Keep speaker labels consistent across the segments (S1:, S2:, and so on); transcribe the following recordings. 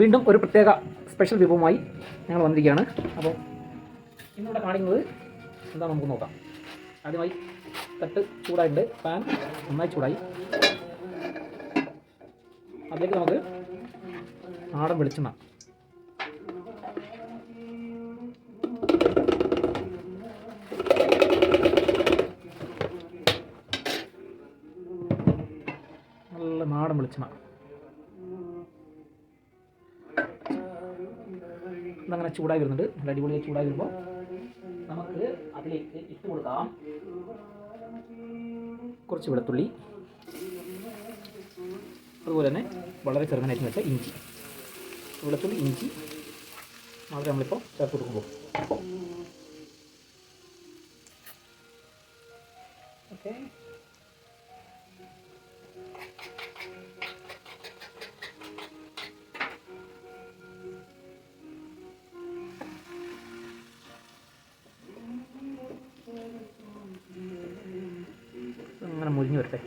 S1: വീണ്ടും ഒരു പ്രത്യേക സ്പെഷ്യൽ വിഭവമായി ഞങ്ങൾ വന്നിരിക്കുകയാണ്. അപ്പോൾ ഇന്നിവിടെ കാണിക്കുന്നത് എന്താ നമുക്ക് നോക്കാം. ആദ്യമായി തട്ട് ചൂടായിട്ടുണ്ട്, പാൻ നന്നായി ചൂടായി. അതിലേക്ക് നമുക്ക് നാടൻ വെളിച്ചെണ്ണ, നല്ല നാടൻ വെളിച്ചെണ്ണ ഇതങ്ങനെ ചൂടായി വരുന്നുണ്ട്. നല്ല അടിപൊളിയായി ചൂടായി വരുമ്പോൾ നമുക്ക് അതിലേക്ക് ഇട്ട് കൊടുക്കാം കുറച്ച് വെളുത്തുള്ളി, അതുപോലെ തന്നെ വളരെ ചെറുങ്ങനായിട്ട് വെച്ച ഇഞ്ചി. വെളുത്തുള്ളി ഇഞ്ചി മാത്രമേ നമ്മളിപ്പോൾ ചേർത്ത് കൊടുക്കുമ്പോൾ ഓക്കെ. അങ്ങനെ മുരിഞ്ഞു വരട്ടെ.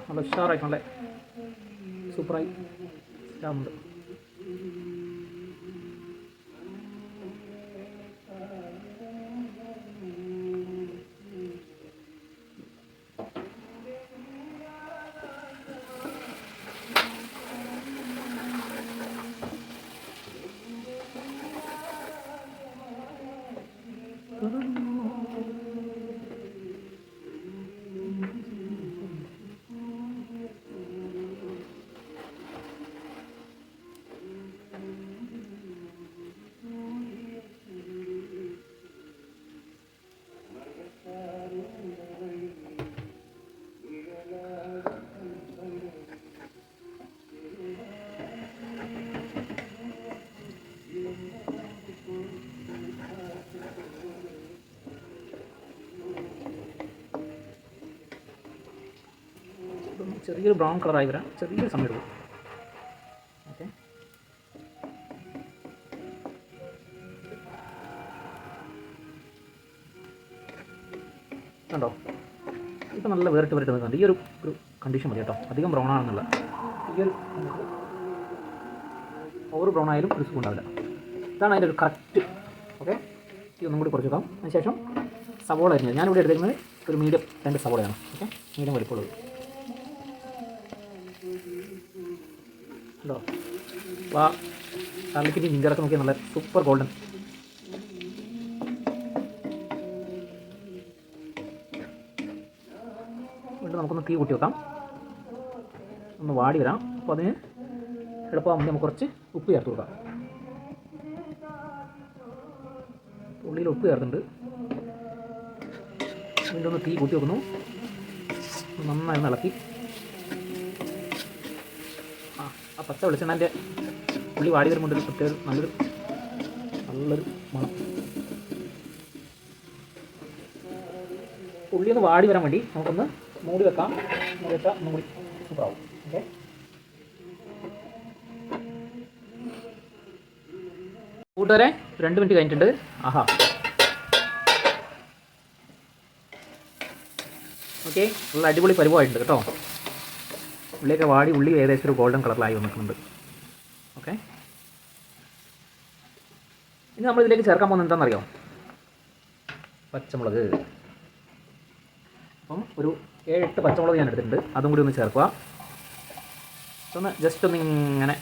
S1: നല്ല ഉഷാറായി, നല്ല സൂപ്പറായി ഇതാവുന്നുണ്ട്. ചെറിയൊരു ബ്രൗൺ കളറായി വരാൻ ചെറിയൊരു സമയം എടുക്കും. ഓക്കെ, കണ്ടോ ഇപ്പം നല്ല വേറിട്ട് നിൽക്കുന്നുണ്ട്. ഈ ഒരു കണ്ടീഷൻ മതി കേട്ടോ, അധികം ബ്രൗൺ ആണെന്നുള്ള. ഈ ഒരു ഓവർ ബ്രൗൺ ആയാലും ഒരു സുഖം ഉണ്ടാവില്ല. ഇതാണ് അതിൻ്റെ ഒരു കറക്റ്റ്. ഓക്കെ, ഇതൊന്നും കൂടി കുറച്ച് വെക്കാം. അതിനുശേഷം സവോള അരിഞ്ഞത് ഞാനിവിടെ എടുത്തിരിക്കുന്നത് ഒരു മീഡിയം 2 സവോളയാണ്. ഓക്കെ, മീഡിയം വലിപ്പമുള്ളത്. ഉണ്ടോ വാ, ഗാർലിക്കിൻ്റെ ജിഞ്ചറൊക്കെ നോക്കിയാൽ നല്ല സൂപ്പർ ഗോൾഡൻ. വീണ്ടും നമുക്കൊന്ന് തീ കൂട്ടി വെക്കാം, ഒന്ന് വാടി വരാം. അപ്പോൾ അതിന് എളുപ്പമാകുമ്പോൾ നമുക്ക് കുറച്ച് ഉപ്പ് ചേർത്ത് കൊടുക്കാം. ഉള്ളിയിൽ ഉപ്പ് ചേർത്തിട്ടുണ്ട്. വീണ്ടും ഒന്ന് തീ കൂട്ടി വെക്കുന്നു, നന്നായി ഇളക്കി. ആ പച്ച വെളിച്ചെണ്ണൻ്റെ ഉള്ളി വാടി വരുമ്പോൾ ഒരു പ്രത്യേക നല്ലൊരു മണം. ഉള്ളി ഒന്ന് വാടി വരാൻ വേണ്ടി നമുക്കൊന്ന് മൂടി വെക്കാം. മൂടി വെച്ചാൽ ഒന്നും കൂടി സൂപ്പറാവും. ഓക്കെ, കൂട്ടുകാരെ 2 മിനിറ്റ് കഴിഞ്ഞിട്ടുണ്ട്. ആഹാ, ഓക്കെ, നല്ല അടിപൊളി പരിവായിട്ടുണ്ട് കേട്ടോ. ഉള്ളിയൊക്കെ വാടി ഉള്ളി ഏകദേശം ഒരു ഗോൾഡൻ കളറിലായി വന്നിട്ടുണ്ട്. ഓക്കെ, ഇനി നമ്മളിതിലേക്ക് ചേർക്കാൻ പോകുന്നത് എന്താണെന്നറിയാം? പച്ചമുളക്. അപ്പം ഒരു 7-8 പച്ചമുളക് ഞാൻ എടുത്തിട്ടുണ്ട്, അതും കൂടി ഒന്ന് ചേർക്കുക. ഒന്ന് ജസ്റ്റ് ഒന്ന് ഇങ്ങനെ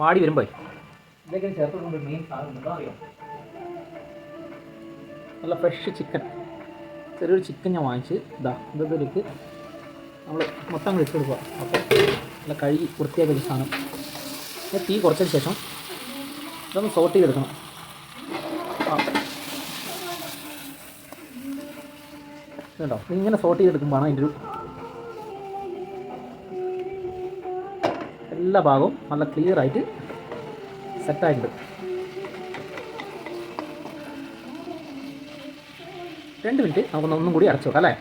S1: വാടി വരുമ്പോൾ ഇതിലേക്ക് ചേർത്ത് കൊടുക്കുമ്പോൾ മെയിൻ സാധനം എന്താ അറിയാം? നല്ല ഫ്രഷ് ചിക്കൻ. ചെറിയൊരു ചിക്കൻ ഞാൻ വാങ്ങിച്ച് ഇതിലേക്ക് നമ്മൾ മൊത്തം ഇട്ട് കൊടുക്കുക. അപ്പോൾ നല്ല കഴുകി വൃത്തിയാക്കി ഒരു സാധനം. തീ കുറച്ചതിന് ശേഷം ഇതൊന്ന് സോട്ട് ചെയ്തെടുക്കണം. കേട്ടോ, ഇങ്ങനെ സോട്ട് ചെയ്തെടുക്കുമ്പോഴാണ് അതിൻ്റെ ഒരു എല്ലാ ഭാഗവും നല്ല ക്ലിയർ ആയിട്ട് സെറ്റായിട്ടുണ്ട്. 2 മിനിറ്റ് നമുക്കൊന്ന് ഒന്നും കൂടി അടച്ചു വെക്കാം അല്ലേ.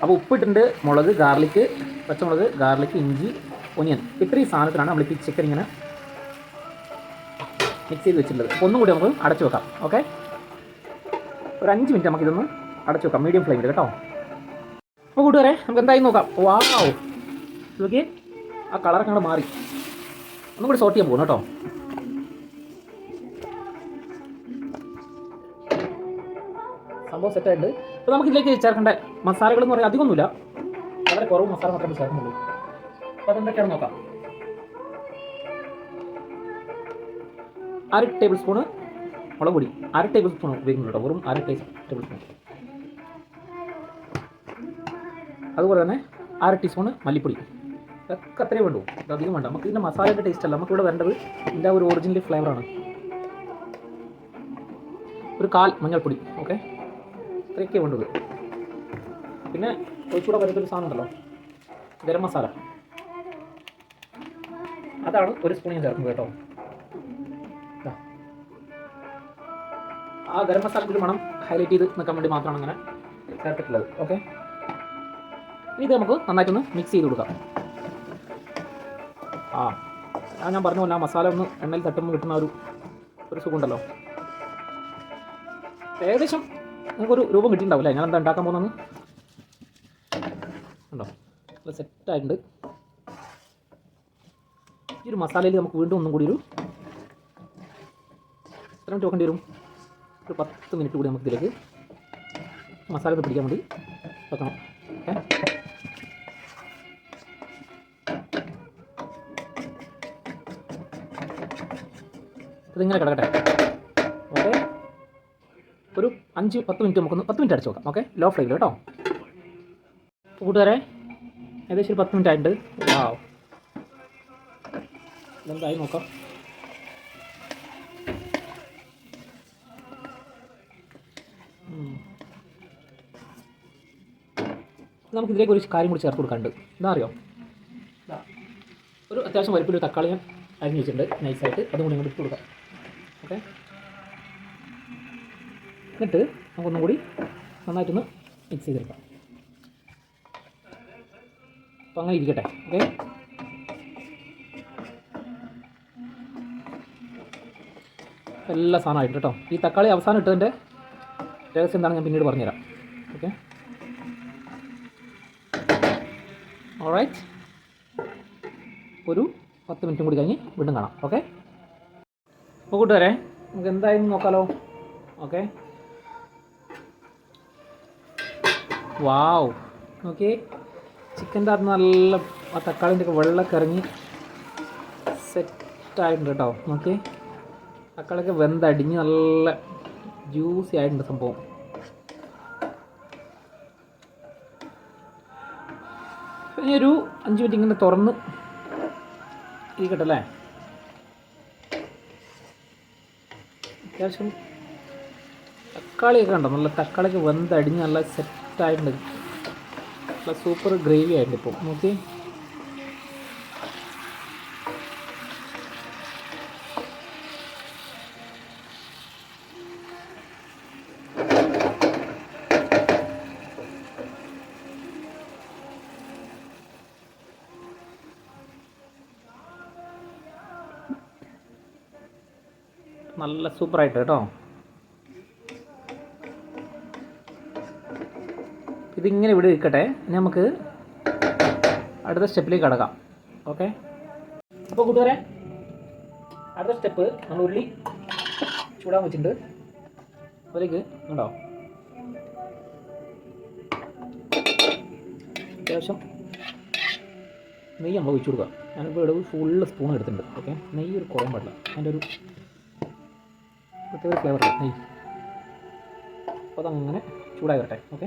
S1: അപ്പോൾ ഉപ്പിട്ടുണ്ട്, മുളക്, ഗാർലിക്ക്, പച്ചമുളക്, ഗാർലിക്ക്, ഇഞ്ചി, ഒനിയൻ, ഇത്രയും സാധനത്തിലാണ് നമ്മളിപ്പോൾ ഈ ചിക്കൻ ഇങ്ങനെ മിക്സ് ചെയ്ത് വെച്ചിട്ടുള്ളത്. അപ്പോൾ ഒന്നും കൂടി നമുക്ക് അടച്ചു വെക്കാം. ഓക്കെ, ഒരു 5 മിനിറ്റ് നമുക്കിതൊന്ന് അടച്ചു വെക്കാം മീഡിയം ഫ്ലെയിമിൽ കേട്ടോ. അപ്പോൾ കൂട്ടുകാരെ നമുക്ക് എന്തായി നോക്കാം. വാവ്, നോക്കിയേ ആ കളറൊക്കെ അങ്ങോട്ട് മാറി. ഒന്നും കൂടി സോട്ട് ചെയ്യാൻ പോകുന്നു കേട്ടോ. സംഭവം സെറ്റായിട്ടുണ്ട്. അപ്പോൾ നമുക്കിതിലേക്ക് ചേർക്കേണ്ട മസാലകളെന്ന് പറയാൻ അധികമൊന്നുമില്ല, വളരെ കുറവ് മസാല മാത്രമേ ചേർക്കുന്നുള്ളൂ. അപ്പോൾ അതെന്തൊക്കെയാണെന്ന് നോക്കാം. 1/2 ടേബിൾ സ്പൂണ് മുളക് പൊടി, 1/2 ടേബിൾ സ്പൂൺ ഉപയോഗിക്കുന്നുണ്ട് കേട്ടോ, വെറും 1/2 ടേബിൾ സ്പൂൺ. അതുപോലെ തന്നെ 1/2 ടീസ്പൂണ് മല്ലിപ്പൊടി. ഇതൊക്കെ അത്രയേ വേണ്ടൂ, അധികം വേണ്ട. നമുക്ക് ഇതിൻ്റെ മസാലയുടെ ടേസ്റ്റ് അല്ല, നമുക്കിവിടെ വേണ്ടത് ഇതിൻ്റെ ഒരു ഒറിജിനൽ ഫ്ലേവറാണ്. ഒരു 1/4 മഞ്ഞൾപ്പൊടി. ഓക്കെ, ഇത്രയൊക്കെ വേണ്ടത്. പിന്നെ ഒഴിച്ചുകൂടെ വരുന്നൊരു സാധനം ഉണ്ടല്ലോ, ഗരം മസാല, അതാണ് 1 സ്പൂൺ ഞാൻ ചേർക്കുന്നത് കേട്ടോ. ആ ഗരം മസാലയുടെ മണം ഹൈലൈറ്റ് ചെയ്ത് നിൽക്കാൻ വേണ്ടി മാത്രമാണ് അങ്ങനെ ചേർത്തിട്ടുള്ളത്. ഓക്കെ, ഇത് നമുക്ക് നന്നായിട്ടൊന്ന് മിക്സ് ചെയ്ത് കൊടുക്കാം. ഞാൻ പറഞ്ഞ പോലെ ആ മസാല ഒന്ന് എണ്ണയിൽ തട്ടുമ്പോൾ കിട്ടുന്ന ഒരു സുഖമുണ്ടല്ലോ. ഏകദേശം നമുക്കൊരു രൂപം കിട്ടിയിട്ടുണ്ടാവില്ലേ ഞാൻ എന്താ ഉണ്ടാക്കാൻ പോകുന്നത് ഉണ്ടോ. അത് സെറ്റായിട്ടുണ്ട്. ഈ ഒരു മസാലയിൽ നമുക്ക് വീണ്ടും ഒന്നും കൂടി എത്ര മിനിറ്റ് വെക്കേണ്ടി വരും? ഒരു 10 മിനിറ്റ് കൂടി നമുക്ക് ഇതിലേക്ക് മസാല ഒന്ന് പിടിക്കാൻ വേണ്ടി വെക്കണം. ഓക്കെ, ഇതിങ്ങനെ കിടക്കട്ടെ. ഓക്കെ, ഒരു 5-10 മിനിറ്റ് നമുക്കൊന്ന് 10 മിനിറ്റ് അടച്ച് നോക്കാം. ഓക്കെ, ലോ ഫ്ലെയിമിൽ കേട്ടോ. കൂട്ടുകാരെ ഏകദേശം ഒരു 10 മിനിറ്റ് ആയിട്ടുണ്ട്. വാവ്, ഇതെന്തായി നോക്കാം. നമുക്കിതിലേക്ക് ഒരു കാര്യം കൂടി ചേർത്ത് കൊടുക്കാനുണ്ട്. എന്താ അറിയോ, ഒരു അത്യാവശ്യം വലിപ്പത്തിൽ തക്കാളി ഞാൻ അരിഞ്ഞ് വെച്ചിട്ടുണ്ട് നൈസായിട്ട്, അതും കൂടി ഇങ്ങോട്ട് ഇട്ട് കൊടുക്കാം. ഓക്കെ, എന്നിട്ട് നമുക്കൊന്നും കൂടി നന്നായിട്ടൊന്ന് മിക്സ് ചെയ്തെടുക്കാം. അപ്പോൾ അങ്ങനെ ഇരിക്കട്ടെ. ഓക്കെ, എല്ലാ സാധനമായിട്ട് കേട്ടോ. ഈ തക്കാളി അവസാനം ഇട്ടതിൻ്റെ രഹസ്യം എന്താണ് ഞാൻ പിന്നീട് പറഞ്ഞുതരാം. ഓക്കെ, ഓൾറൈറ്റ്, ഒരു 10 മിനിറ്റും കൂടി കഴിഞ്ഞ് വീണ്ടും കാണാം. ഓക്കെ, അപ്പോൾ കൂട്ടുകാരെ നമുക്ക് എന്തായാലും നോക്കാമല്ലോ. ഓക്കെ, വാവ്, നോക്കിയേ ചിക്കൻ്റെ അത് നല്ല ആ തക്കാളിൻ്റെ ഒക്കെ വെള്ളമൊക്കെ ഇറങ്ങി സെറ്റായിട്ടുണ്ട് കേട്ടോ. നോക്കിയേ തക്കാളിയൊക്കെ വെന്തടിഞ്ഞ് നല്ല ജ്യൂസി ആയിട്ടുണ്ട് സംഭവം. ഇനി ഒരു 5 മിനിറ്റ് ഇങ്ങനെ തുറന്ന് ഇരിക്കട്ടെ അല്ലേ. അത്യാവശ്യം തക്കാളിയൊക്കെ ഉണ്ടോ, നല്ല തക്കാളിയൊക്കെ വെന്തടിഞ്ഞ് നല്ല സെറ്റായിട്ടുണ്ട്, നല്ല സൂപ്പർ ഗ്രേവി ആയിട്ടുണ്ട് ഇപ്പോൾ. നോക്കി നല്ല സൂപ്പറായിട്ട് കേട്ടോ. ഇതിങ്ങനെ ഇവിടെ ഇരിക്കട്ടെ, ഇനി നമുക്ക് അടുത്ത സ്റ്റെപ്പിലേക്ക് കടക്കാം. ഓക്കെ, അപ്പോൾ കൂട്ടുകാരെ അടുത്ത സ്റ്റെപ്പ് നമ്മൾ ഉള്ളി ചൂടാൻ വെച്ചിട്ടുണ്ട്. അതിലേക്ക് ഉണ്ടോ അത്യാവശ്യം നെയ്യ് നമ്മൾ ഒഴിച്ചു കൊടുക്കുക. ഞാനിപ്പോൾ ഇവിടെ ഫുള്ള് സ്പൂൺ എടുത്തിട്ടുണ്ട്. ഓക്കെ, നെയ്യ് ഒരു കുറയാൻ പാടില്ല, അതിൻ്റെ ഒരു പ്രത്യേക ഫ്ലേവറില്ല നെയ്യ്. അപ്പോൾ അതങ്ങനെ ചൂടായി വരട്ടെ. ഓക്കെ,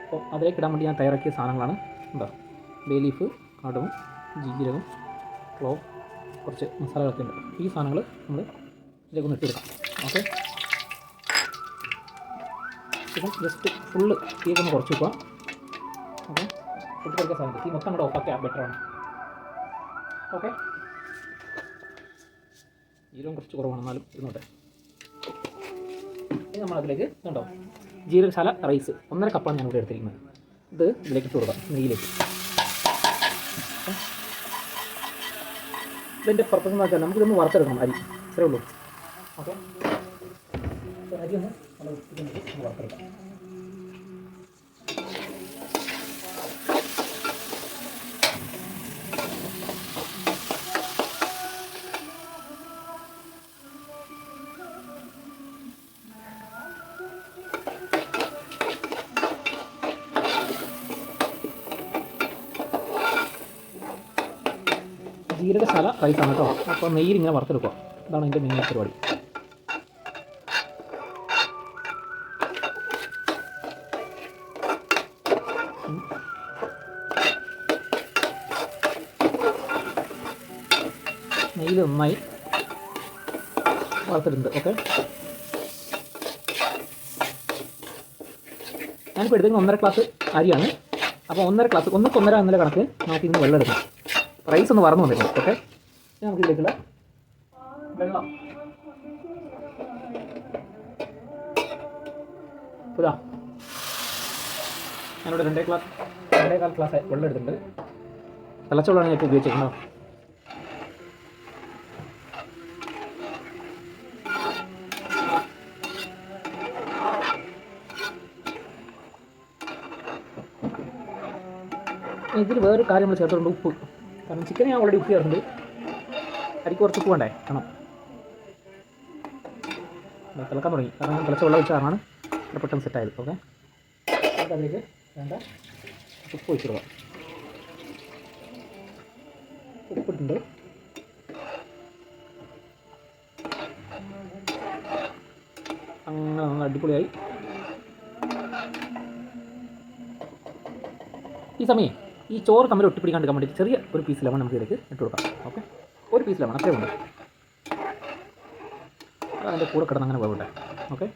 S1: അപ്പോൾ അതിലേക്ക് ഇടാൻ വേണ്ടി ഞാൻ തയ്യാറാക്കിയ സാധനങ്ങളാണ്. എന്താ, ബേ ലീഫ്, കടുകും, ജീരകം, ക്ലോവ്, കുറച്ച് മസാലകളൊക്കെ ഉണ്ട്. ഈ സാധനങ്ങൾ നമ്മൾ ഇതിലേക്കൊന്ന് ഇട്ടെടുക്കാം. ഓക്കെ, ചിക്കൻ ജസ്റ്റ് ഫുള്ള് തീയൊക്കെ കുറച്ച് വെക്കുക. ഓക്കെ, പൊട്ടിത്തെറിക്കാൻ സാധനം തീ മൊത്തം കൂടെ ഓഫാക്കിയാൽ ബെറ്ററാണ്. ഓക്കെ, ജീരകം കുറച്ച് കുറവാണ്, എന്നാലും ഇരുന്നോട്ടെ. ഇനി നമ്മളതിലേക്ക് ഇതുണ്ടോ ജീരകശാല റൈസ് 1.5 കപ്പാണ് ഞാൻ ഇവിടെ എടുത്തിരിക്കുന്നത്. ഇത് ഇതിലേക്ക് ഇട്ട് കൊടുക്കാം, നെയ്യിലേക്ക്. ഇതിൻ്റെ പർപ്പസ് എന്ന് വെച്ചാൽ നമുക്കിതൊന്ന് വറുത്തെടുക്കണം, അരി, ഇത്രേ ഉള്ളൂ. ഓക്കെ, അരി ഒന്ന് നല്ല വൃത്തിക്ക് വറുത്തെടുക്കാം. ജീരകശാല റൈസാണ് കേട്ടോ. അപ്പോൾ നെയ്യിൽ ഇങ്ങനെ വറുത്തെടുക്കുക. ഇതാണ് എൻ്റെ മെയിൻ പരിപാടി. നെയ്യിൽ നന്നായി വറുത്തിട്ടുണ്ട്. ഓക്കെ, ഞാനിപ്പോൾ എടുക്കുന്നത് 1.5 ഗ്ലാസ് അരിയാണ്. അപ്പോൾ 1.5 ഗ്ലാസ് 1:1 എന്നല്ല കണക്ക് നമുക്ക് ഇന്ന് വെള്ളം എടുക്കണം. റൈസ് ഒന്ന് വറന്നു വന്നിരുന്നു. ഓക്കെ, നമുക്ക് ഇതിലേക്കുള്ള വെള്ളം ഇതാ ഞാനിവിടെ 2.25 ഗ്ലാസ് വെള്ളം എടുത്തിട്ടുണ്ട്. തിളച്ച വെള്ളമാണ് ഞാൻ ഇപ്പോൾ ഉപയോഗിച്ചിരിക്കുന്നത്. ഇതിൽ വേറൊരു കാര്യം നമ്മൾ ചേർത്തിട്ടുണ്ട്, ഉപ്പ്. കാരണം ചിക്കൻ ഞാൻ ഓൾറെഡി ഉപ്പ് ചേർത്തിട്ടുണ്ട്. അരിക്ക് കുറച്ച് ഉപ്പ് വേണ്ടേ, കാരണം തിളക്കാൻ തുടങ്ങി. കാരണം തിളച്ച വെള്ളം വെച്ച കാരണമാണ് പെട്ടെന്ന് സെറ്റായത്. ഓക്കെ, നമുക്ക് അതിലേക്ക് വേണ്ട ഉപ്പ് വെച്ചിടുക. ഉപ്പിട്ടുണ്ട്. അങ്ങനെ നല്ല അടിപൊളിയായി. ഈ സമയം ഈ ചോറ് തമ്മിൽ ഒട്ടിപ്പിടിക്കാണ്ടിരിക്കാൻ വേണ്ടിയിട്ട് ചെറിയ ഒരു പീസ് ലെമൺ നമുക്ക് ഇതിലേക്ക് ഇട്ട് കൊടുക്കാം. ഓക്കെ, ഒരു പീസ് ലെമൺ അത്രയും ഉണ്ട്. അതിൻ്റെ കൂടെ കിടന്ന് അങ്ങനെ വേവട്ടെ. ഓക്കെ,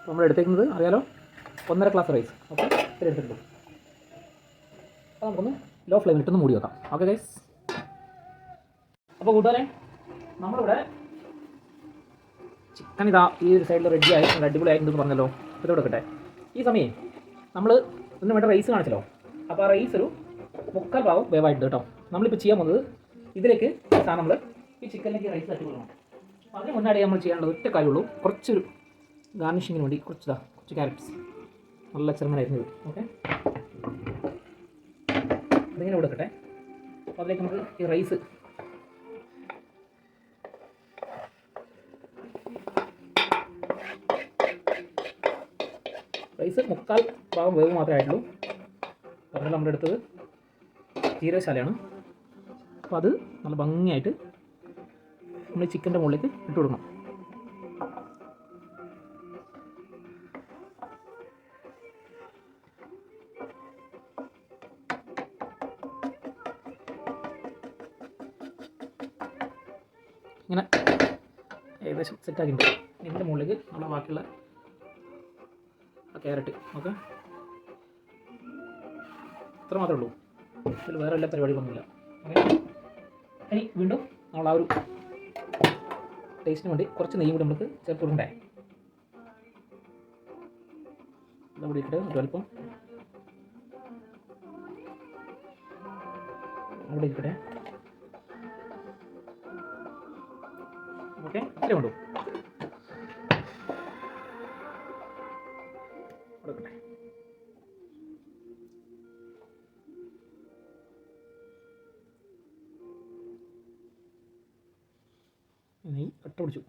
S1: നമ്മൾ എടുത്തേക്കുന്നത് അറിയാലോ 1.5 ഗ്ലാസ് റൈസ്. ഓക്കെ, ഇത്ര എടുത്തിട്ടുണ്ട്. അപ്പോൾ നമുക്കൊന്ന് ലോ ഫ്ലെയിമിൽ ഇട്ടൊന്ന് മൂടി വെക്കാം. ഓക്കെ ഗൈസ്, അപ്പോൾ കൂട്ടുകാരെ നമ്മളിവിടെ ചിക്കൻ ഇതാ ഈ ഒരു സൈഡിൽ റെഡിയായി നല്ല അടിപൊളിയായിട്ടുണ്ടെന്ന് പറഞ്ഞല്ലോ. ഇത് കൊടുക്കട്ടെ. ഈ സമയം നമ്മൾ ഇതിന് വേണ്ട റൈസ് കാണിച്ചല്ലോ. അപ്പോൾ ആ റൈസ് ഒരു 3/4 ഭാഗം വേവായിട്ടുണ്ട് കേട്ടോ. നമ്മളിപ്പോൾ ചെയ്യാൻ പോകുന്നത് ഇതിലേക്ക് സാധനം നമ്മൾ ഈ ചിക്കനിലേക്ക് റൈസ് തട്ടി കൊടുക്കണം. അപ്പോൾ അതിന് മുന്നാടി നമ്മൾ ചെയ്യാനുള്ളത് ഒറ്റ കാര്യമുള്ളൂ, കുറച്ചൊരു ഗാർണിഷിങ്ങിന് വേണ്ടി കുറച്ച് ക്യാരറ്റ്സ് നല്ല ചെറുങ്ങനായിരുന്നത്. ഓക്കെ, അതിങ്ങനെ കൊടുക്കട്ടെ. അപ്പോൾ അതിലേക്ക് നമുക്ക് ഈ റൈസ് റൈസ് 3/4 ഭാഗം വേവ് മാത്രമേ ആയിട്ടുള്ളൂ. പറഞ്ഞാൽ നമ്മുടെ അടുത്തത് ജീരകശാലയാണ്. അപ്പോൾ അത് നല്ല ഭംഗിയായിട്ട് നമ്മൾ ചിക്കൻ്റെ മുകളിലേക്ക് ഇട്ട് കൊടുക്കണം. ഇങ്ങനെ ഏകദേശം സെറ്റാക്കിയിട്ടുണ്ട്. ഇതിൻ്റെ മുകളിലേക്ക് നമ്മൾ ബാക്കിയുള്ള ക്യാരറ്റ്. ഓക്കെ, ഇത്ര മാത്രമേ ഉള്ളൂ. ഇതിൽ വേറെ എല്ലാ പരിപാടികളൊന്നുമില്ല. ഓക്കെ, ഇനി വീണ്ടും നമ്മൾ ആ ഒരു ടേസ്റ്റിന് വേണ്ടി കുറച്ച് നെയ്യും കൂടി നമുക്ക് ചേർത്ത് കൊടുക്കണ്ടേ. ഇതവിടെ ഇട്ട് ഒരല്പം അവിടെ ഇരിക്കട്ടെ. ഓക്കെ, ഇത്രയും ഉള്ളൂ. കൊടുക്കട്ടെ. നെയ്യ് കട്ട പിടിച്ചു,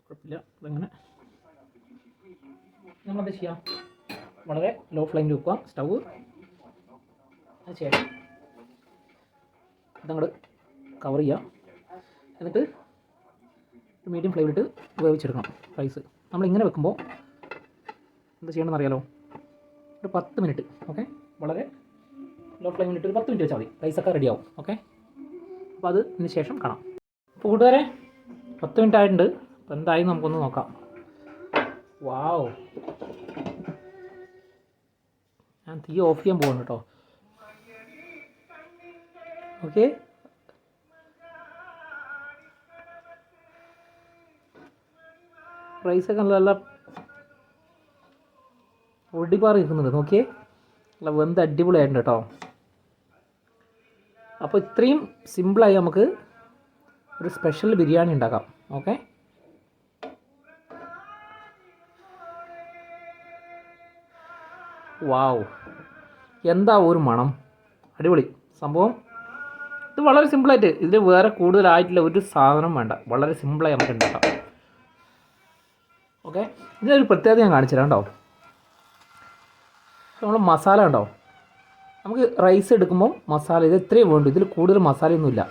S1: കുഴപ്പമില്ല. അതങ്ങനെ നമ്മളത് ചെയ്യാം. വളരെ ലോ ഫ്ലെയിമിൽ വെക്കുക സ്റ്റൗവ്. അതിനുശേഷം ഇതങ്ങോട്ട് കവർ ചെയ്യുക. എന്നിട്ട് മീഡിയം ഫ്ലെയിമിലിട്ട് വേവിച്ചെടുക്കണം റൈസ്. നമ്മളിങ്ങനെ വെക്കുമ്പോൾ എന്താ ചെയ്യണമെന്ന് അറിയാലോ, ഒരു 10 മിനിറ്റ്. ഓക്കെ, വളരെ ലോ ഫ്ലെയിമിലിട്ട് ഒരു 10 മിനിറ്റ് വെച്ചാൽ മതി. റൈസൊക്കെ റെഡിയാവും. ഓക്കെ, അപ്പോൾ അതിന് ശേഷം കാണാം. അപ്പോൾ കൂട്ടുകാരെ 10 മിനിറ്റ് ആയിട്ടുണ്ട്. അപ്പോൾ എന്തായി നമുക്കൊന്ന് നോക്കാം. വാവ്, ഞാൻ തീ ഓഫ് ചെയ്യാൻ പോകുന്നു കേട്ടോ. ഓക്കെ, റൈസൊക്കെ നല്ല പൊടിപ്പാറി ഇരിക്കുന്നുണ്ട്. നോക്കിയേ, നല്ല വെന്ത് അടിപൊളിയായിട്ടുണ്ട് കേട്ടോ. അപ്പോൾ ഇത്രയും സിമ്പിളായി നമുക്ക് ഒരു സ്പെഷ്യൽ ബിരിയാണി ഉണ്ടാക്കാം. ഓക്കെ, വാവ്, എന്താ ഒരു മണം, അടിപൊളി സംഭവം. ഇത് വളരെ സിമ്പിളായിട്ട്, ഇതിൽ വേറെ കൂടുതലായിട്ടുള്ള ഒരു സാധനം വേണ്ട, വളരെ സിമ്പിളായി നമുക്ക് ഉണ്ടാക്കാം. ഓക്കെ, ഇതിനൊരു പ്രത്യേകത ഞാൻ കാണിച്ചു തരാം കേട്ടോ. നമ്മൾ മസാല ഉണ്ടോ, നമുക്ക് റൈസ് എടുക്കുമ്പോൾ മസാല ഇത് ഇത്രയും വേണ്ടു, ഇതിൽ കൂടുതൽ മസാലയൊന്നുമില്ല.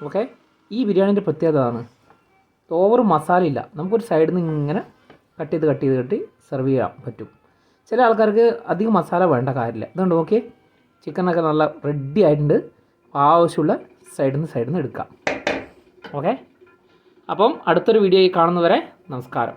S1: ഓക്കെ, ഈ ബിരിയാണീൻ്റെ പ്രത്യേകത ആണ് ഓവർ മസാല ഇല്ല. നമുക്കൊരു സൈഡിൽ നിന്ന് ഇങ്ങനെ കട്ട് ചെയ്ത് സെർവ് ചെയ്യാൻ പറ്റും. ചില ആൾക്കാർക്ക് അധികം മസാല വേണ്ട കാര്യമില്ല. ഇതുകൊണ്ട് ഓക്കെ, ചിക്കനൊക്കെ നല്ല റെഡി ആയിട്ടുണ്ട്. ആവശ്യമുള്ള സൈഡിൽ നിന്ന് എടുക്കാം. ഓക്കെ, അപ്പം അടുത്തൊരു വീഡിയോയിൽ കാണുന്നവരെ നമസ്കാരം.